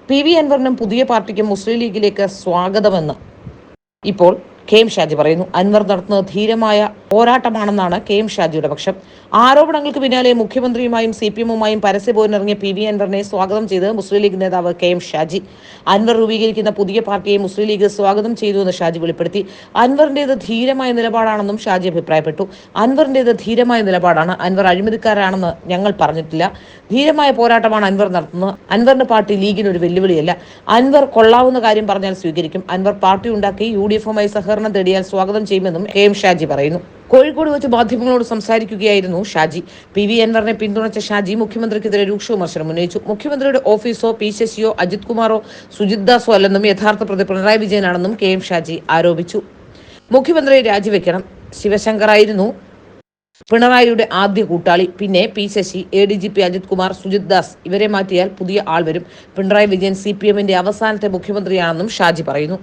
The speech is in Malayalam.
PV അൻവറിനും പുതിയ പാർട്ടിക്കും മുസ്ലിം ലീഗിലേക്ക് സ്വാഗതമെന്ന് ഇപ്പോൾ കെ എം ഷാജി പറയുന്നു. അൻവർ നടത്തുന്നത് ധീരമായ പോരാട്ടമാണെന്നാണ് കെ എം ഷാജിയുടെ പക്ഷം. ആരോപണങ്ങൾക്ക് പിന്നാലെ മുഖ്യമന്ത്രിയുമായും CPM-ഉമായും പരസ്യപോരിനിറങ്ങിയ PV അൻവറിനെ സ്വാഗതം ചെയ്ത് മുസ്ലിം ലീഗ് നേതാവ് കെ എം ഷാജി. അൻവർ രൂപീകരിക്കുന്ന പുതിയ പാർട്ടിയെ മുസ്ലിം ലീഗ് സ്വാഗതം ചെയ്തുവെന്ന് ഷാജി വെളിപ്പെടുത്തി. അൻവറിന്റേത് ധീരമായ നിലപാടാണെന്നും ഷാജി അഭിപ്രായപ്പെട്ടു. അൻവറിന്റേത് ധീരമായ നിലപാടാണ്. അൻവർ അഴിമതിക്കാരാണെന്ന് ഞങ്ങൾ പറഞ്ഞിട്ടില്ല. ധീരമായ പോരാട്ടമാണ് അൻവർ നടത്തുന്നത്. അൻവറിന്റെ പാർട്ടി ലീഗിന് ഒരു വെല്ലുവിളിയല്ല. അൻവർ കൊള്ളാവുന്ന കാര്യം പറഞ്ഞാൽ സ്വീകരിക്കും. അൻവർ പാർട്ടി ഉണ്ടാക്കി UDF-ഉമായി സഹകരണം തേടിയാൽ സ്വാഗതം ചെയ്യുമെന്നും കെ എം ഷാജി പറയുന്നു. കോഴിക്കോട് വെച്ച് മാധ്യമങ്ങളോട് സംസാരിക്കുകയായിരുന്നു ഷാജി. PV അൻവറിനെ പിന്തുണച്ച ഷാജി മുഖ്യമന്ത്രിക്കെതിരെ രൂക്ഷ വിമർശനം ഉന്നയിച്ചു. മുഖ്യമന്ത്രിയുടെ ഓഫീസോ P ശശിയോ അജിത് കുമാറോ സുജിത് ദാസോ അല്ലെന്നും യഥാർത്ഥ പ്രതി പിണറായി വിജയനാണെന്നും കെ എം ഷാജി ആരോപിച്ചു. മുഖ്യമന്ത്രിയെ രാജിവെക്കണം. ശിവശങ്കറായിരുന്നു പിണറായിയുടെ ആദ്യ കൂട്ടാളി. പിന്നെ P ശശി, ADGP അജിത് കുമാർ, സുജിത് ദാസ് ഇവരെ മാറ്റിയാൽ പുതിയ ആൾ വരും. പിണറായി വിജയൻ CPM-ന്റെ അവസാനത്തെ മുഖ്യമന്ത്രിയാണെന്നും ഷാജി പറയുന്നു.